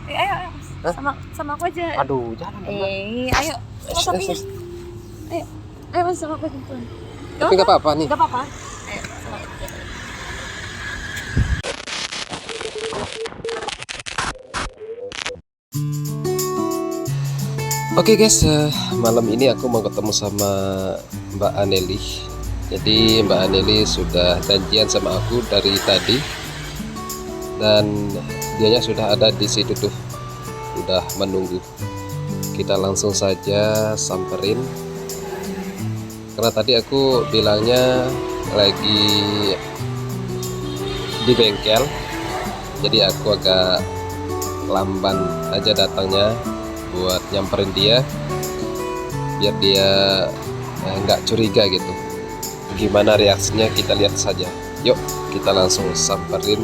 Ayo, ayo, Mas. Hah? Sama aku aja. Aduh, jangan dong, Mbak. Ayo, sama sapinya. Ayo, ayo Mas, sama aku aja. Tapi nggak apa-apa nih. Gak apa-apa. Ayo, sama aku aja. Oke guys, malam ini aku mau ketemu sama Mbak Aneli. Jadi Mbak Aneli sudah janjian sama aku dari tadi, dan dianya sudah ada di situ tuh, udah menunggu. Kita langsung saja samperin, karena tadi aku bilangnya lagi di bengkel, jadi aku agak lamban aja datangnya buat nyamperin dia, biar dia nggak curiga gitu. Gimana reaksinya kita lihat saja. Yuk kita langsung samperin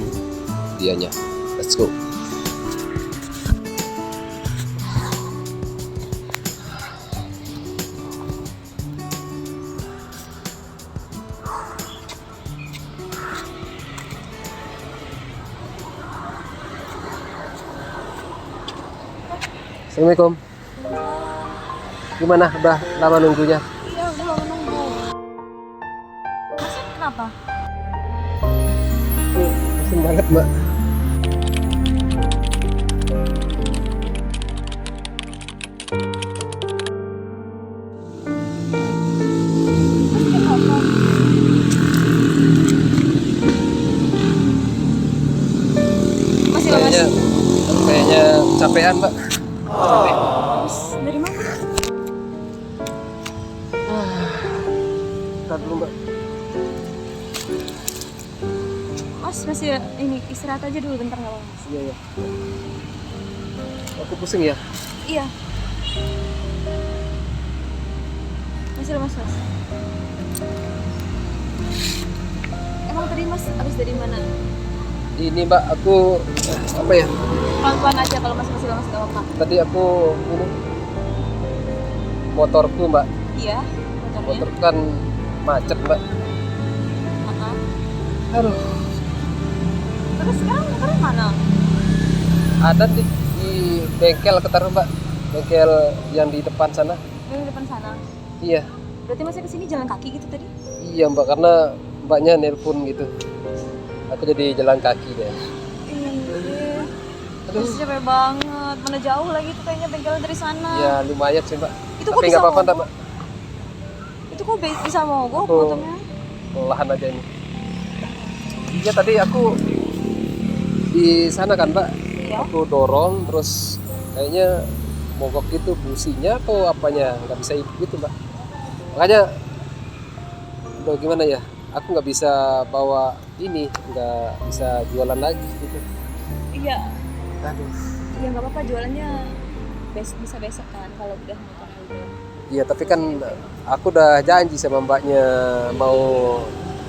dianya. Let's go. Assalamualaikum. Gimana? Udah lama nunggunya? Iya, udah lama nunggu. Masih kenapa? Pusing banget, Mbak. Masih kenapa? Masih lemas. Kayaknya capean, Mbak. Capek. Mas, dari mana? Bentar dulu, Mbak. Mas, masih ini istirahat aja dulu bentar nggak apa-apa, Mas? Iya, iya. Aku pusing ya? Iya. Masih lemas, Mas. Emang tadi Mas habis dari mana? Ini, Mbak, aku apa ya? Pelan-pelan aja kalau Mas masih lemas nggak apa-apa. Tadi aku ini motorku, Mbak. Iya, motornya. Motor kan macet, Mbak. Heeh. Aduh, Terus sekarang motornya mana? ada di bengkel ketaruh, Mbak. Bengkel yang di depan sana. Yang di depan sana. Iya. Berarti Masnya kesini jalan kaki gitu tadi? Iya, Mbak, karena Mbaknya nelpon gitu. Aku jadi jalan kaki deh. Iya. Aduh. Terus capek banget. Mana jauh lagi tuh kayaknya bengkelnya dari sana. Ya lumayan sih, Mbak. Itu kok Tapi bisa nggak apa-apa, mogok? Mbak. Itu kok bisa mogok Aku- motornya? Pelahan aja ini. Iya, tadi aku di sana kan, Mbak. Iya. Aku dorong terus kayaknya mogok gitu, businya atau apanya nggak bisa hidup gitu, Mbak. Makanya udah gimana ya, aku nggak bisa bawa ini, nggak bisa jualan lagi gitu. Iya. Aduh. Iya nggak apa-apa, jualannya bisa besok kan kalau udah motornya udah. Iya, tapi kan aku udah janji sama Mbaknya mau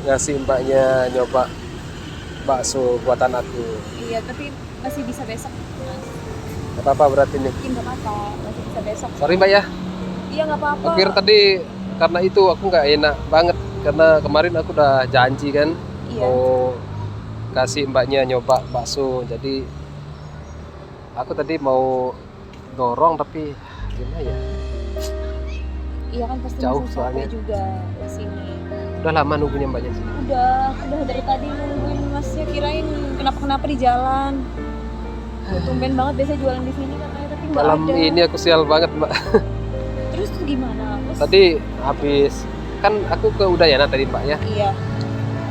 ngasih Mbaknya nyoba bakso buatan aku. Iya, tapi masih bisa besok, Mas. Gak apa-apa berarti nih. Iya nggak apa-apa, masih bisa besok. Sorry, Mbak ya. Iya nggak apa-apa. Aku kira tadi karena itu aku nggak enak banget, karena kemarin aku udah janji kan Iya. mau kasih Mbaknya nyoba bakso. Jadi aku tadi mau dorong tapi gimana ya? Iya kan pasti Jauh masih soalnya. capek juga di sini. Udah lama nunggunya Mbaknya sih. Udah dari tadi nungguin Masnya, kirain kenapa di jalan. Tumben banget biasa jualan di sini katanya, tapi nggak Malam ada. ini aku sial banget, Mbak. Terus tuh gimana? Terus, Tadi habis kan aku ke Udayana tadi, Mbak ya. iya.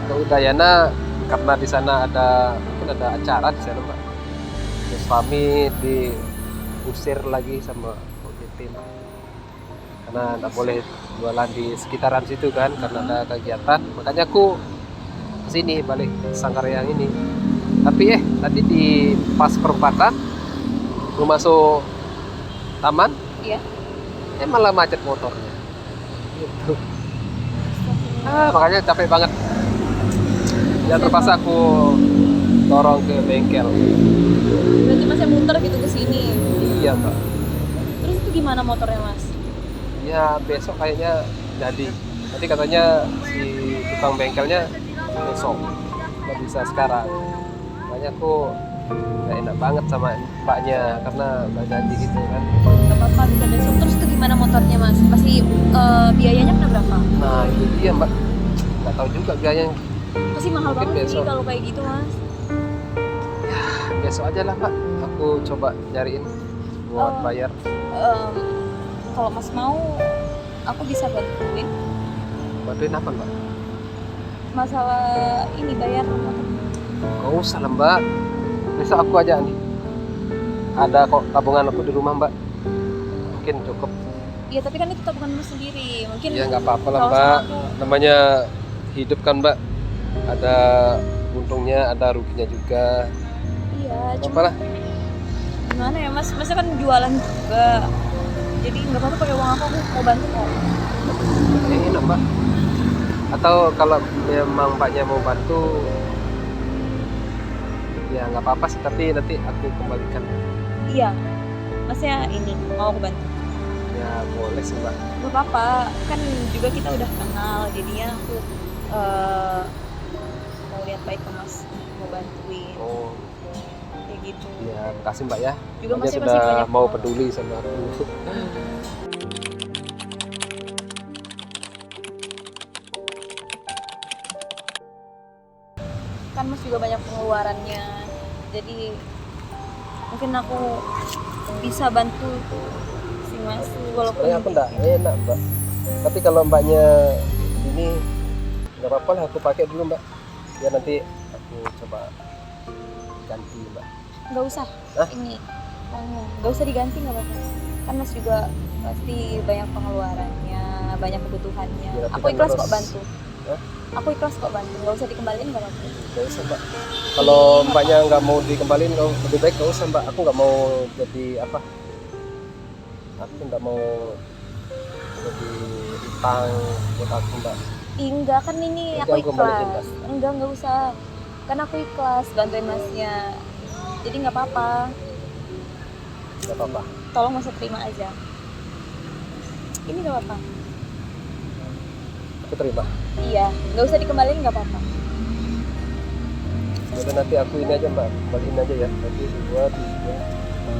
Ke Udayana karena di sana mungkin ada acara di sana, Mbak. Terus kami diusir lagi sama OJT, Mbak. Karena nggak boleh jualan di sekitaran situ kan, karena ada kegiatan. Makanya aku kesini balik Sangkaryang ini. Tapi tadi di pas perempatan mau masuk taman, Iya. malah macet motornya. Gitu. Makanya capek banget. Ya terpaksa aku dorong ke bengkel. Berarti Masnya muter gitu ke sini. Iya, Mbak. Terus itu gimana motornya, Mas? Ya besok kayaknya jadi. Tadi katanya si tukang bengkelnya besok, nggak bisa sekarang. Makanya aku nggak enak banget sama mbaknya karena udah janji gitu kan. Gak apa-apa, bisa besok. Terus tuh gimana motornya mas? Masih biayanya kena berapa? Nah itu dia mbak, nggak tahu juga biayanya. Pasti mahal Mungkin banget sih besok. kalau kayak gitu mas. Besok aja lah mbak, aku coba nyariin buat Oh. bayar. Em, Kalau mas mau, aku bisa bantuin Bantuin apa mbak? masalah ini bayar motor. Gak usah lah mbak, besok aku aja nih. Ada kok tabungan aku di rumah mbak, mungkin cukup. Iya tapi kan itu tabungan mas sendiri. Mungkin Ya nggak apa-apa lah kalau mbak, sama aku, namanya hidup kan mbak, ada untungnya ada ruginya juga. iya. Apa Cuma lah? gimana ya mas? Masnya kan jualan juga. Jadi nggak apa-apa pakai uang aku mau bantu kok. Enak mbak. Atau kalau memang mbaknya mau bantu, ya nggak apa-apa sih, tapi nanti aku kembalikan. Iya. Masnya ini mau aku bantu. Ya boleh sih mbak. Gak apa-apa, kan juga kita udah kenal, jadinya aku mau lihat baik ke mas, mau bantuin, Oh kayak gitu. ya, makasih mbak ya. Juga Mbaknya masnya sudah pasti banyak mau hal. peduli sama aku. Kan mas juga banyak pengeluarannya, jadi mungkin aku bisa bantu si mas walaupun Sebenarnya aku nggak enak mbak, tapi kalau mbaknya ini nggak apa-apa lah, aku pakai dulu mbak. Ya nanti aku coba ganti mbak. nggak usah. Hah? Ini nggak usah diganti, nggak apa-apa. Kan mas juga pasti banyak pengeluarannya, banyak kebutuhannya. Ya, tapi Aku kan ikhlas harus- kok bantu. Hah? Aku ikhlas kok bantu, nggak usah dikembaliin nggak apa-apa. Nggak usah mbak. Kalau mbaknya nggak mau dikembaliin, lebih baik nggak usah mbak. Aku nggak mau jadi apa? Aku nggak mau jadi utang buat aku mbak. Enggak, kan ini Nanti aku aku kembaliin, ikhlas. Enggak usah. Kan aku ikhlas bantuin masnya. Jadi nggak apa-apa. Nggak apa-apa. Tolong masnya terima aja. Ini nggak apa-apa. Aku terima. Iya, nggak usah dikembaliin nggak apa-apa. Jadi nanti aku ini aja mbak, kembaliin aja ya. Nanti 2, 3,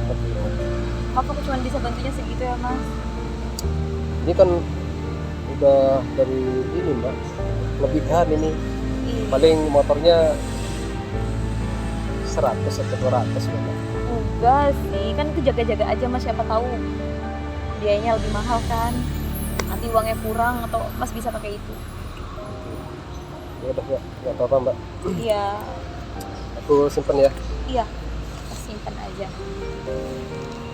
4, 5. Maaf aku cuma bisa bantunya segitu ya mas. Ini kan udah dari ini mbak, lebihan ini. Ih, Paling motornya 100 atau 200 mbak. enggak sih, kan itu jaga-jaga aja mas, siapa tahu biayanya lebih mahal kan. Nanti uangnya kurang atau mas bisa pakai itu. Ya udah nggak apa-apa mbak. Iya, Aku simpen ya. iya, mas simpen aja.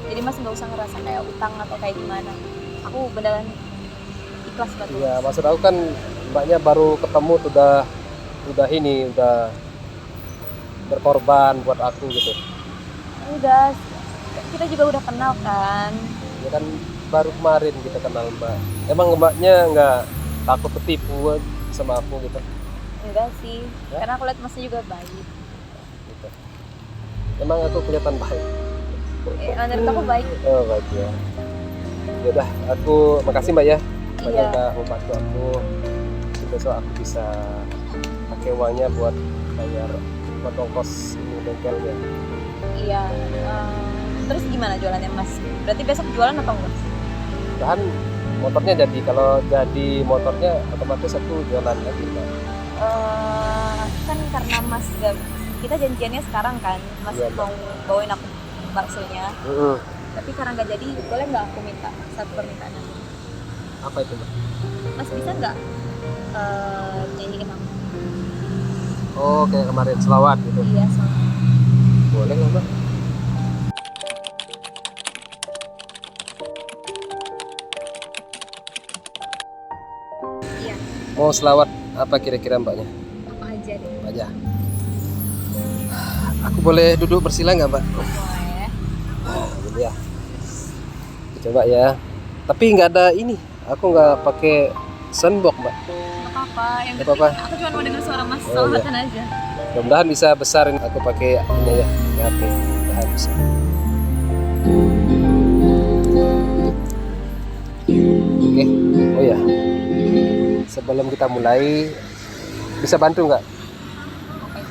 Jadi mas nggak usah ngerasa kayak utang atau kayak gimana. Aku beneran ikhlas bantu. Ya maksud aku kan mbaknya baru ketemu tuh udah ini udah berkorban buat aku gitu. Enggak, kita juga udah kenal kan. Ya kan baru kemarin kita kenal mbak. Emang mbaknya nggak takut ketipu sama aku gitu? Enggak sih, Ya? karena aku lihat masnya juga baik. Gitu. Emang aku kelihatan baik. Menurut aku baik. Oh baik ya. Ya udah, aku makasih mbak ya. Banyak Iya. udah membantu aku. Besok aku bisa pakai uangnya buat bayar buat ongkos ini bengkelnya. Iya. Terus gimana jualannya mas? Berarti besok jualan atau enggak? Bahan motornya jadi, kalau jadi motornya otomatis aku jualan lagi mbak. Kan karena mas gak, kita janjiannya sekarang kan, mas Iya, Mbak. mau bawain aku baksonya. Mm-mm. Tapi karena nggak jadi, boleh nggak aku minta satu permintaan aku? Apa itu mbak? Mas bisa nggak nyanyiin aku? Oh kayak kemarin selawat gitu. Iya, soalnya. Boleh lah mbak. Iya, Mau selawat apa kira-kira mbaknya? apa aja deh. Mbak aja. Aku boleh duduk bersila nggak mbak? Boleh. Gitu ya. Coba ya. Tapi nggak ada ini. Aku nggak pakai soundbox mbak. Nggak apa-apa. Yang Nggak penting apa-apa. aku cuma mau denger suara mas, Oh, salawatan aja. Mudah-mudahan bisa besarin. Aku pakai ini ya. HP. Mudah-mudahan bisa. Oke. Oh ya. Sebelum kita mulai, bisa bantu nggak?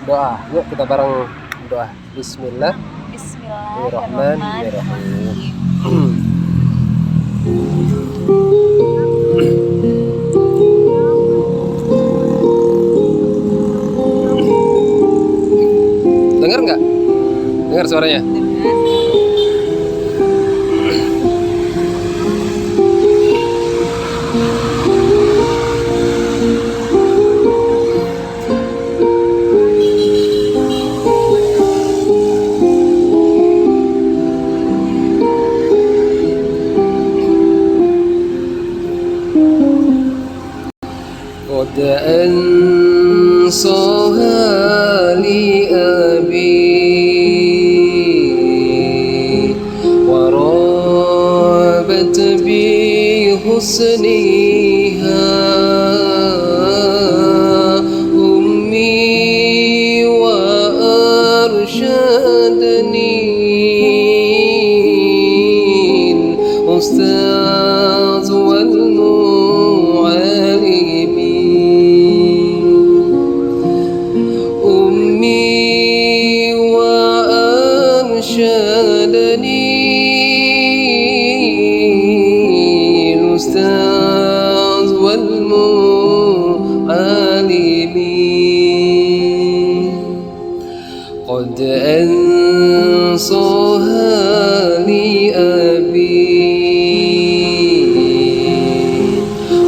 Doa. Yuk kita bareng doa. Bismillah. Bismillahirrahmanirrahim. Dengar nggak? Dengar suaranya? قد أنصاها لأبي ورابت بحسنها أمي وأرشدني الأستاذ والمعلم أمي وأرشدني الأستاذ والمعلم قد أنصاها لأبي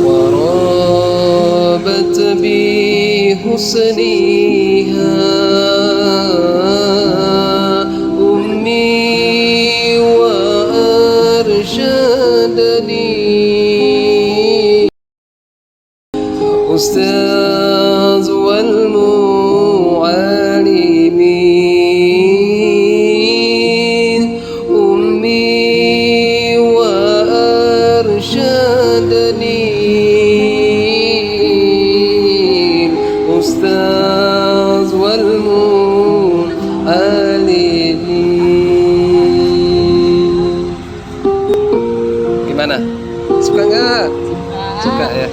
ورابت بحسنها أمي وأرشدني أستاذ والمعلمين أمي وأرشدني الأستاذ والمعلمين. Gimana? Suka nggak? Suka ya?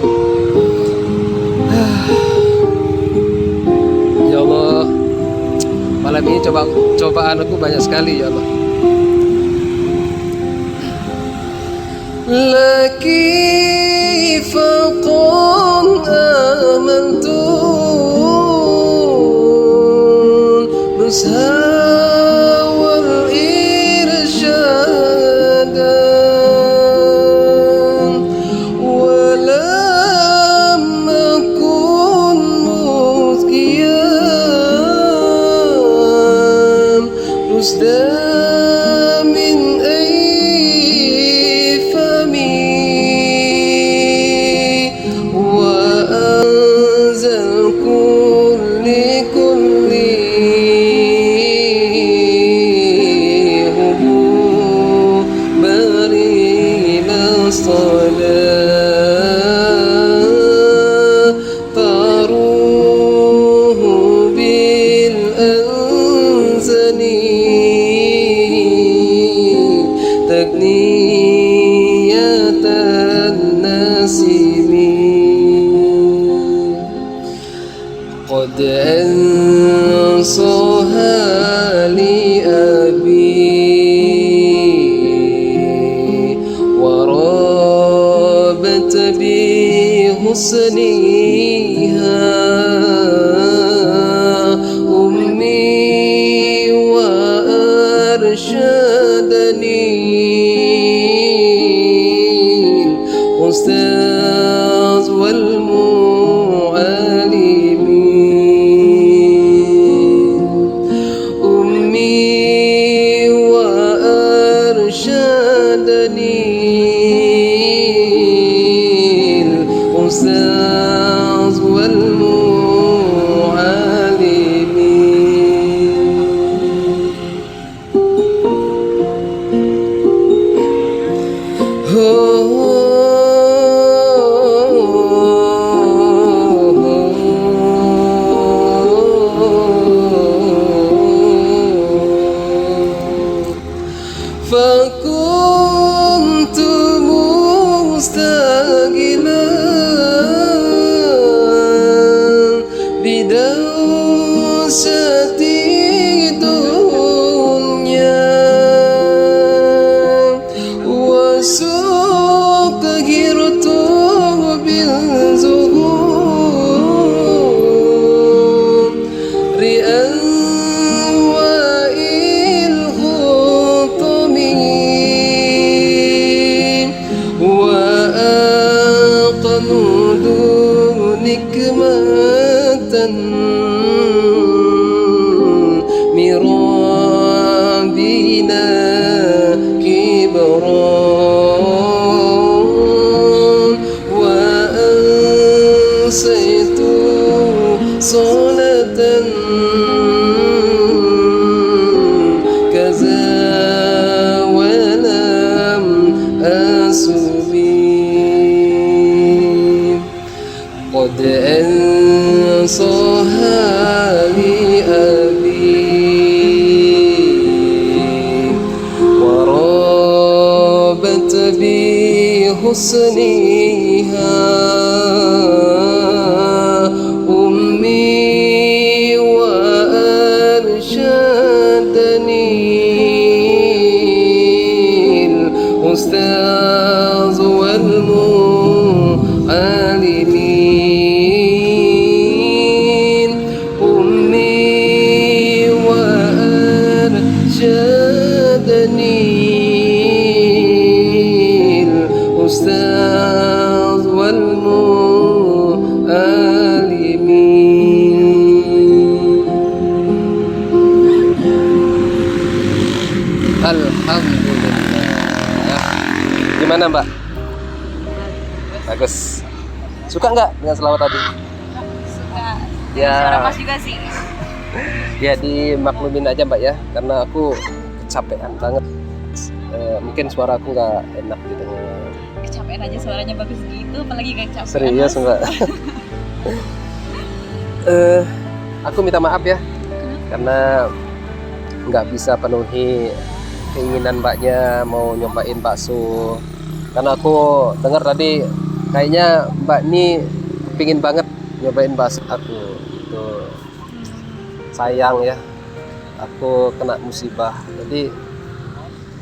Ya Allah, malam ini cobaan aku banyak sekali ya Allah. Laki faqan amantu nusha wal irsyadan walam akun muzkiyan rusda min taruhu bil anzani tagniyatan nasimin qad ansaha li abi warabat بحسنها أمي وأرشدني الأستاذ والمعلمين أمي وأرشدني الأستاذ والمعلمين فكنت مستعجلا بدوشة وأنسيت صلاة كذا ولم أسبي قد أنصاها لأبي ورابت بحسنها أمي وأرشدني الأستاذ والمعلمين أمي وأرشدني الأستاذ والمعلمين. Alhamdulillah. Gimana Mbak? Bagus. Suka nggak dengan selawat tadi? Suka. Ya. Suara Mas juga sih. Ya dimaklumin aja Mbak ya, karena aku kecapean banget. Mungkin suara aku nggak enak didengar. Kecapean aja suaranya bagus gitu, apalagi gak kecapean. Serius Mas. Mbak? Aku minta maaf ya, karena nggak bisa penuhi keinginan Mbaknya mau nyobain bakso. Karena aku dengar tadi kayaknya Mbak ini pingin banget nyobain bakso aku. Itu sayang ya, aku kena musibah, jadi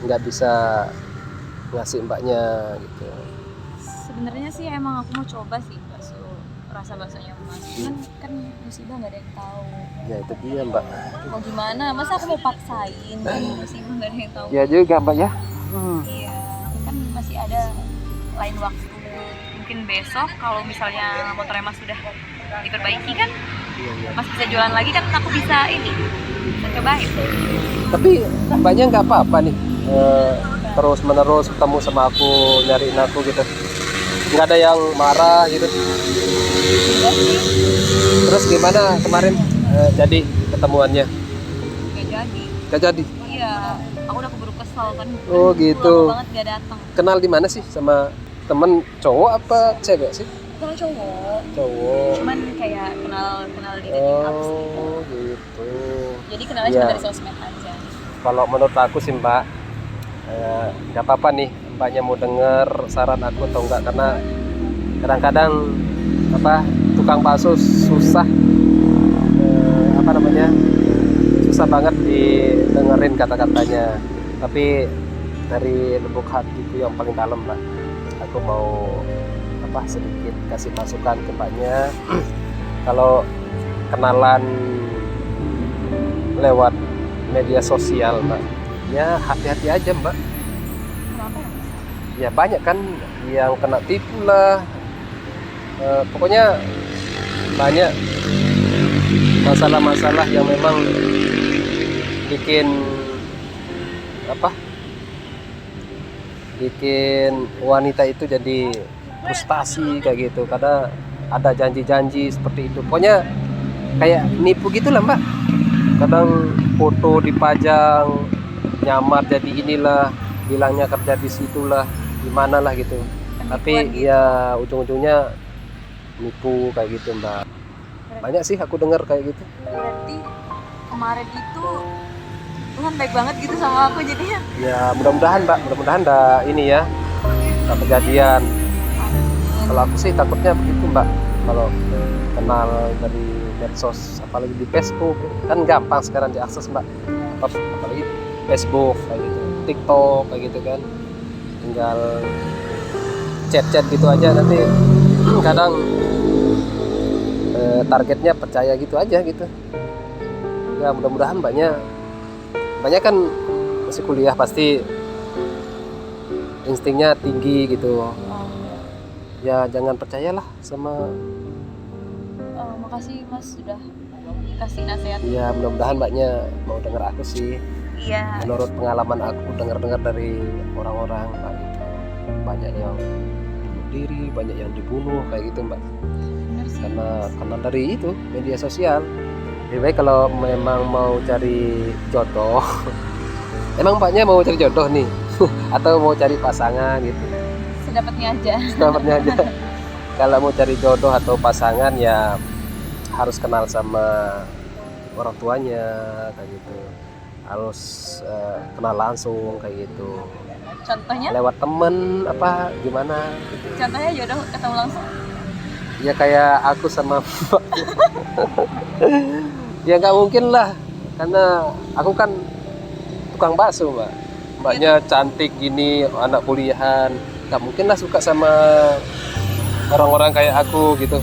nggak bisa ngasih Mbaknya gitu. Sebenarnya sih emang aku mau coba sih rasa baksonya Mas. Cuman kan musibah nggak ada yang tahu. Ya itu dia Mbak. Mau gimana? Masa aku mau paksain? Musibah nggak ada yang tahu. Ya juga Mbak ya. Iya, kan masih ada lain waktu. Mungkin besok kalau misalnya motornya Mas sudah diperbaiki kan, Iya. Mas bisa jualan lagi kan, aku bisa cobain. Tapi Mbaknya nggak apa-apa nih, terus menerus ketemu sama aku, nyariin aku gitu. Nggak ada yang marah gitu. Enggak sih, Terus gimana kemarin jadi ketemuannya? nggak jadi. Nggak jadi. Iya, aku udah keburu kesel kan. Oh, gitu. Lama banget gak datang. Kenal di mana sih sama temen cowok apa cewek sih? Kalau cowok, Cowok. cuman kayak kenal di dating apps gitu. Oh gitu. Jadi kenalnya Iya. cuma dari sosmed aja. Kalau menurut aku sih Mbak, nggak apa-apa nih Mbaknya mau denger saran aku atau enggak, karena kadang-kadang tukang bakso susah susah banget didengerin kata-katanya, tapi dari lubuk hatiku yang paling dalam Mbak, aku mau sedikit kasih masukan ke Mbaknya. Kalau kenalan lewat media sosial Mbak, ya hati-hati aja Mbak. Kenapa ya? Ya banyak kan yang kena tipu lah. Pokoknya banyak masalah-masalah yang memang bikin wanita itu jadi frustasi kayak gitu, karena ada janji-janji seperti itu. Pokoknya kayak nipu gitulah Mbak. Kadang foto dipajang, nyamar jadi inilah, bilangnya kerja di situlah, gimana lah gitu. Tapi Penipuan gitu. ya ujung-ujungnya nipu kayak gitu Mbak. Banyak sih aku dengar kayak gitu. Berarti kemarin itu Tuhan baik banget gitu sama aku jadinya. Ya mudah-mudahan Mbak, mudah-mudahan ini ya, tak kejadian. Kalau aku sih takutnya begitu Mbak. Kalau kenal dari medsos, apalagi di Facebook, kan gampang sekarang diakses Mbak. Apalagi Facebook kayak gitu, TikTok kayak gitu kan, tinggal chat-chat gitu aja, nanti kadang targetnya percaya gitu aja gitu. Ya mudah-mudahan banyak kan masih kuliah, pasti instingnya tinggi gitu. Ya jangan percayalah sama. Makasih Mas sudah kasih nasihat. Ya mudah-mudahan Mbaknya mau denger aku sih. Iya. Menurut pengalaman aku dengar-dengar dari orang-orang kayak gitu, banyak yang bunuh diri, banyak yang dibunuh kayak gitu mbak. Bener sih. Karena dari itu media sosial. Lebih baik kalau memang mau cari jodoh, emang mbaknya mau cari jodoh nih atau mau cari pasangan gitu? Sedapatnya aja. Sedapatnya aja. Kalau mau cari jodoh atau pasangan ya harus kenal sama orang tuanya kayak gitu, harus kenal langsung kayak gitu, Contohnya? lewat temen apa gimana gitu. Contohnya jodoh ketemu langsung. Ya kayak aku sama mbak. Ya nggak mungkin lah, karena aku kan tukang bakso mbak, mbaknya cantik gini, anak kuliahan, nggak mungkin lah suka sama orang-orang kayak aku gitu.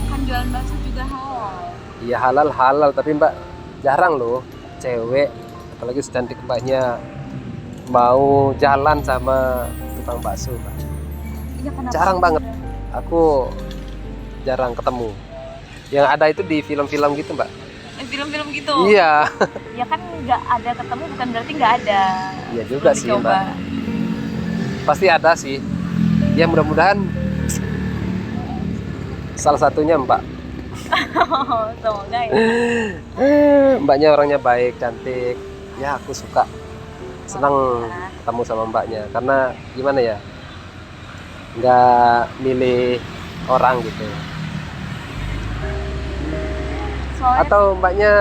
Kan jualan bakso juga halal. Iya halal tapi mbak jarang loh cewek apalagi secantik mbaknya mau jalan sama tukang bakso mbak. Iya, kenapa Jarang sih? banget. Aku jarang ketemu. Yang ada itu di film-film gitu mbak. Film-film gitu. Iya. Ya kan nggak ada ketemu bukan berarti nggak ada. Iya juga Belum sih dicoba. mbak. Pasti ada sih. Ya mudah-mudahan salah satunya mbak. Semoga ya. Mbaknya orangnya baik, cantik. Ya aku suka. Senang ketemu sama mbaknya karena gimana ya, nggak milih orang gitu. Soalnya Atau mbaknya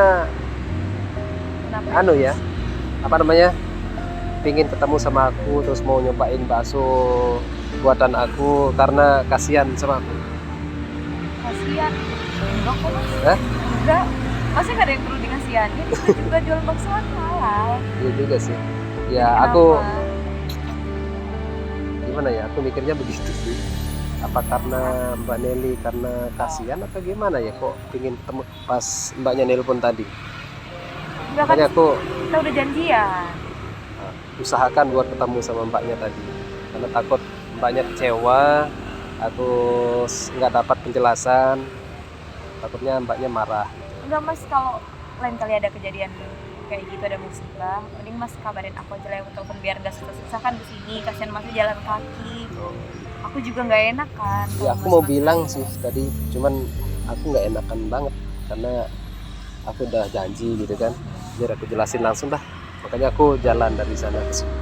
kenapa? anu ya, apa namanya, pingin ketemu sama aku terus mau nyobain bakso buatan aku karena kasihan sama aku. Kasihan. Enggak kok mas. Hah? Enggak. Masih nggak ada yang perlu dikasihanin. Kita juga jual bakso kan halal. Iya juga sih. Ya Kenapa? aku gimana ya, aku mikirnya begitu sih. Apa karena Mbak Nelly karena kasihan atau gimana ya, kok pingin ketemu pas mbaknya nelpon tadi. Enggak kan Makanya aku kita udah janjian. usahakan buat ketemu sama mbaknya tadi karena takut mbaknya kecewa, aku nggak dapat penjelasan, takutnya mbaknya marah. Enggak mas, kalau lain kali ada kejadian kayak gitu, ada musibah, mending mas kabarin aku aja lewat telepon biar nggak susah-susah kan kesini, kasihan masnya jalan kaki. Aku juga nggak enak kan. Ya aku mau bilang sih tadi, cuman aku nggak enakan banget karena aku udah janji gitu kan, biar aku jelasin langsung dah. Makanya aku jalan dari sana ke sini.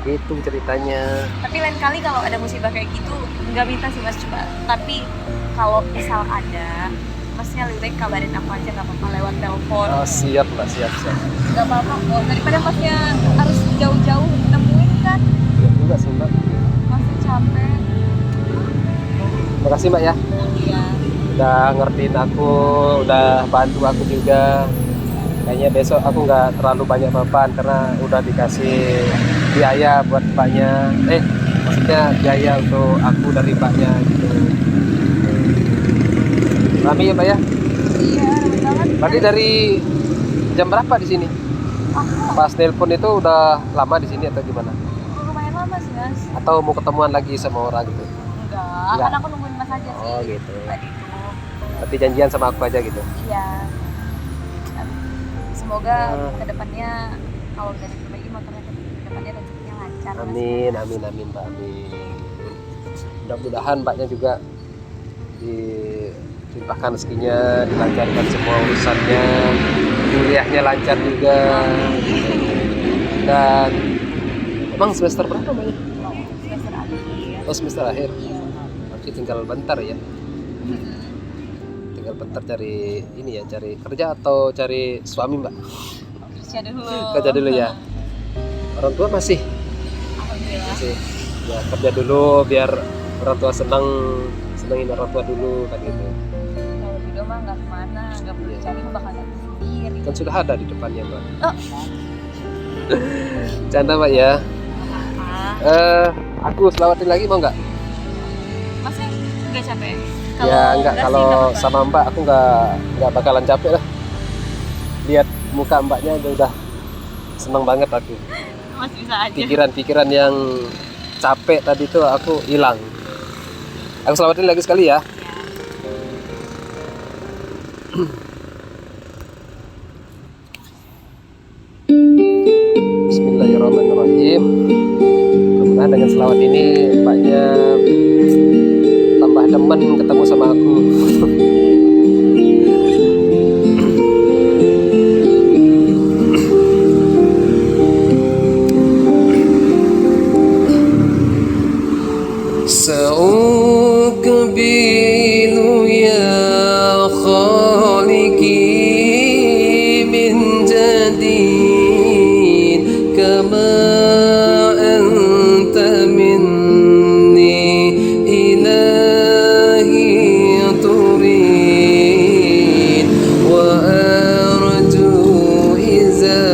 Itu ceritanya. Tapi lain kali kalau ada musibah kayak gitu nggak minta sih mas, coba. Tapi kalau misal ada, masnya lebih baik kabarin aku aja, nggak apa-apa lewat telepon. Oh, siap mbak, siap. Nggak apa-apa kok, daripada masnya harus jauh-jauh nemuin kan, Ya juga sih mbak. masnya capek. Makasih mbak ya, Iya. udah ngertiin aku, udah bantu aku juga. Kayaknya besok aku nggak terlalu banyak beban karena udah dikasih biaya buat mbaknya. Maksudnya biaya untuk aku dari mbaknya gitu. Rami ya mbak ya. Iya, rame banget. Berarti dari jam berapa di sini? Aku Pas nelpon itu udah lama di sini atau gimana? lumayan lama sih mas. Atau mau ketemuan lagi sama orang gitu? Enggak, Enggak. kan aku nungguin mas aja sih. Oh gitu. Tadi tuh. Berarti janjian sama aku aja gitu. Iya. Semoga Ah. kedepannya kalau udah diperbaiki motornya, kedepannya rezekinya lancar. Mas. Amin mbak, amin. Mudah-mudahan mbaknya juga dilimpahkan rezekinya, dilancarkan semua urusannya, kuliahnya lancar juga. Dan emang semester berapa mbaknya? Semester akhir. Oh semester akhir. Iya. Berarti tinggal bentar ya. Tinggal bentar cari ini ya, cari kerja atau cari suami mbak? Kerja dulu. Kerja dulu ya. Orang tua masih Alhamdulillah. ya kerja dulu biar orang tua senengin orang tua dulu kan gitu. Kalau video mah nggak kemana, nggak perlu Iya. cari, bakal dapet sendiri. Kan sudah ada di depannya mbak. Oh. Canda mbak ya. Ah, Aku selawatin lagi mau nggak? masnya nggak capek? Ya nggak, sih, kalau nggak apa-apa. sama mbak aku nggak bakalan capek lah. Lihat muka mbaknya aja udah seneng banget aku. Mas bisa aja. Pikiran-pikiran yang capek tadi tuh aku hilang. Aku selawatin lagi sekali ya. Ya. Bismillahirrahmanirrahim. Mudah-mudahan dengan selawat ini mbaknya tambah demen ketemu sama aku. سأقبل يا خالقي من جديد كما أنت مني إلهي تريد وأرجو إذا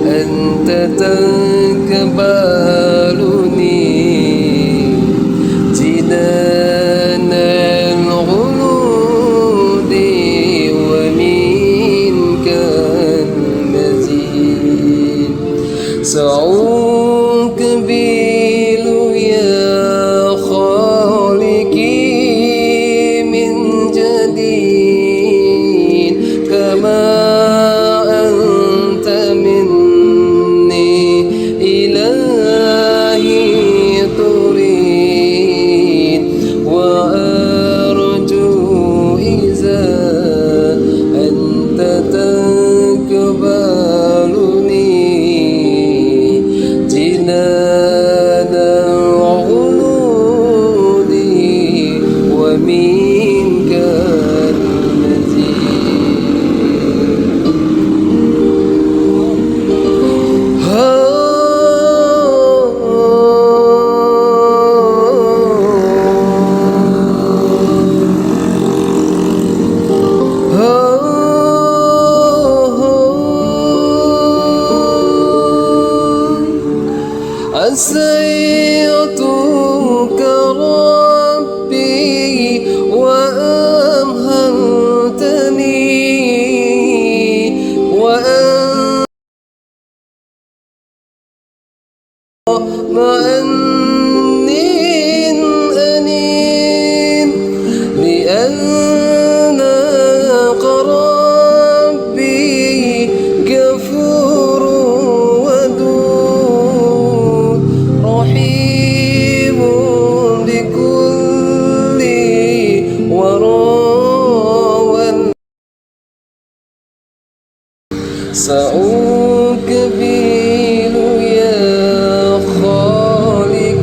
أنت تقبلني جنان الغلود ومنك المزيد سأقبل يا خالقي من جديد كما أنت مني إلهي تريد وأرجو إذا أنت تقبلني جنان الغلود ومنك أسيتك ربي وأمهلتني مع النين أنين لأنك ربي غفور ودود رحيم بكل وراء سأقبل يا خالق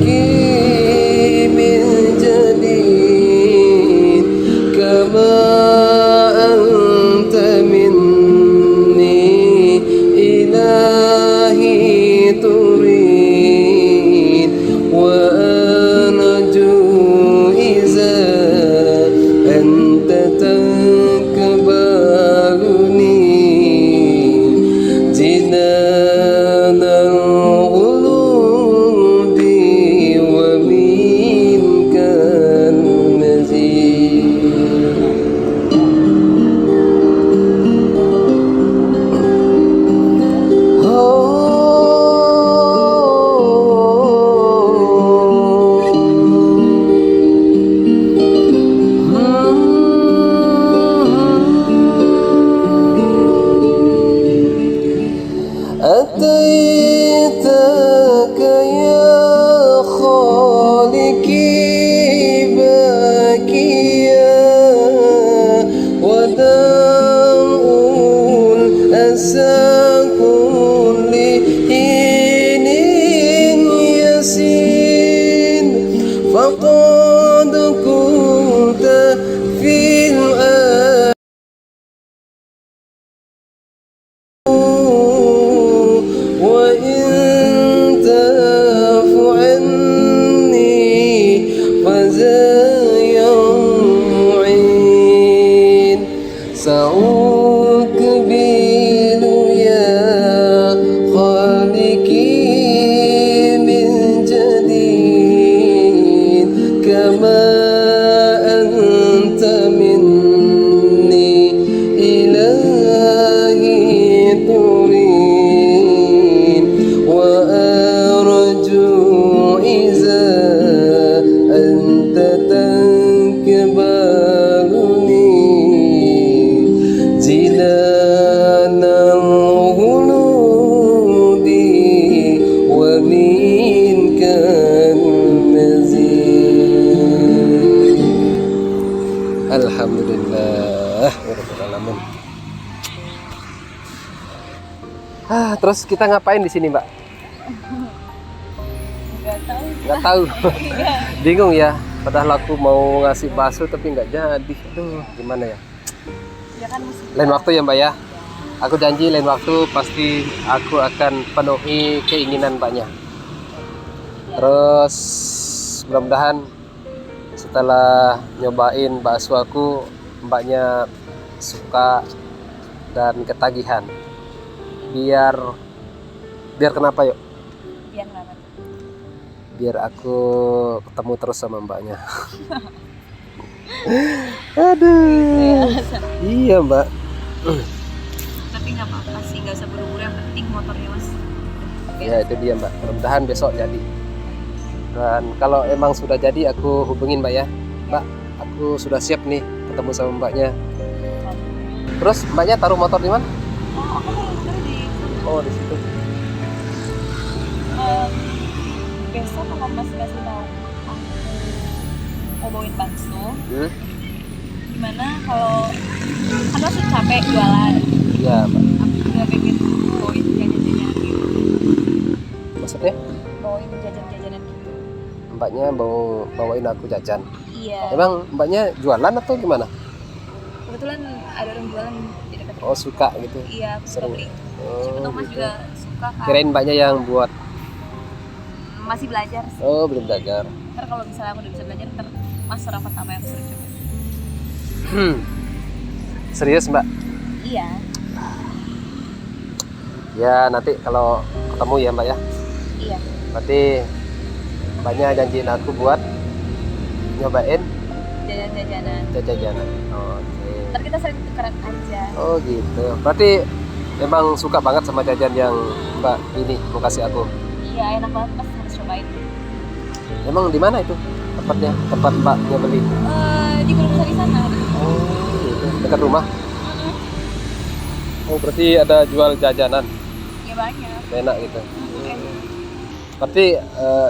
Alhamdulillah. Alamin. Terus kita ngapain di sini, Mbak? Nggak tahu. Nggak tahu. Iya. Bingung ya. Padahal aku mau ngasih bakso tapi nggak jadi. Aduh, gimana ya? Ya kan musibah. Lain waktu ya, Mbak ya. Aku janji lain waktu pasti aku akan penuhi keinginan Mbaknya. Terus mudah-mudahan setelah nyobain bakso aku, Mbaknya suka dan ketagihan. Biar kenapa yuk? Biar nggak. Biar aku ketemu terus sama Mbaknya. Aduh. Iya, Mbak. Tapi nggak apa-apa sih, nggak usah buru-buru, yang penting motornya Mas. Ya itu dia, Mbak. Mudah-mudahan besok jadi. Dan kalau emang sudah jadi aku hubungin Mbak ya. Mbak, aku sudah siap nih ketemu sama Mbaknya. Terus Mbaknya taruh motor di mana? Oh, aku baru di Oh, di situ. besok kalau Mas kasih tahu aku mau bawain bakso, gimana kalau kan masih capek jualan, Iya, Mbak. aku juga pengen bawain jajan-jajanan gitu, Maksudnya bawain jajan-jajanan gitu. Mbaknya bawain aku jajan. Iya. Emang Mbaknya jualan atau gimana? Kebetulan ada orang jualan di dekat Oh, rumah. suka gitu. Iya, aku suka Sering. beli. Oh, Siapa tahu Mas gitu. juga suka kan. Kirain Mbaknya yang buat. Masih belajar sih. Oh, belum belajar. Ntar kalau misalnya aku udah bisa belajar, ntar Mas rapat sama yang suruh coba. Serius, Mbak? Iya. Ya, nanti kalau ketemu ya, Mbak ya. Iya. Berarti Mbaknya janjiin aku buat nyobain Jajan-jajanan. jajan-jajanan. Oke. Ntar kita sering tukeran aja. Oh gitu. Berarti emang suka banget sama jajan yang Mbak ini mau kasih aku. Iya, enak banget, Mas harus cobain. Emang di mana itu tempatnya? Tempat Mbaknya beli? Di Gunung di sana. Oh gitu. Dekat rumah. Oh berarti ada jual jajanan. Iya banyak. Enak gitu. Enak. Berarti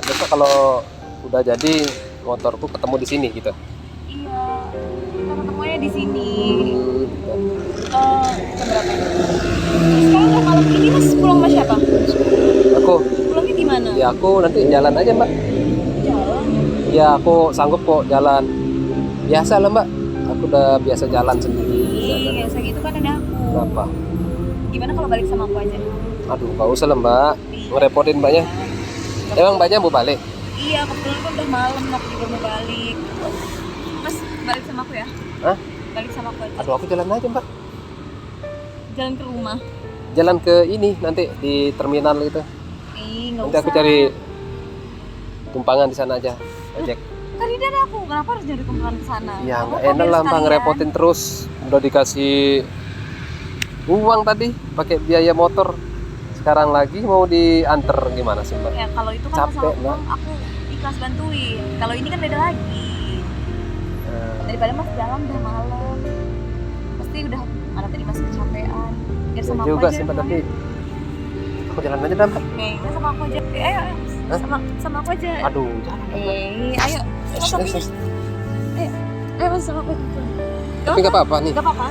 besok kalau udah jadi motorku ketemu di sini gitu. Iya. Kita ketemunya di sini. Gitu. Jam berapa? Sekarang udah malam ini Mas pulang sama siapa? Aku, Pulangnya di mana? ya aku nanti jalan aja Mbak. Jalan. Ya aku sanggup kok jalan. Biasa lah Mbak. Aku udah biasa jalan sendiri. Iya, segitu kan ada aku. Kenapa? Gimana kalau balik sama aku aja? Aduh, gak usah lah Mbak. Ngerepotin Mbaknya. Emang Mbaknya mau balik? Iya, kebetulan kan udah malam, aku juga mau balik. Mas, balik sama aku ya? Hah? Balik sama aku aja. Aduh, aku jalan aja Mbak. Jalan ke rumah. Jalan ke ini nanti di terminal gitu. Nggak Nanti usah. aku cari tumpangan di sana aja. Ojek. Kan ini ada aku, kenapa harus nyari tumpangan ke sana? Ya Kamu nggak kan enak biar lah Mbak sekalian. ngerepotin terus. Udah dikasih uang tadi pakai biaya motor. Sekarang lagi mau diantar gimana sih Mbak? Ya kalau itu kan Capek, masalah Mbak. uang, aku ikhlas bantuin. Kalau ini kan beda lagi. Daripada Mas jalan udah malam, pasti udah mana tadi Mas kecapean. Biar Ya sama aku juga aja. sih Mbak, tapi pulang. aku jalan aja dah Mbak. Udah sama aku aja. Ayo, Mas. Hah? Sama aku aja. Aduh, jalan dah, Mbak. Ayo. Sama Yes, sampingnya. yes. Ayo Mas sama aku. Tapi nggak apa-apa nih. Gak apa-apa.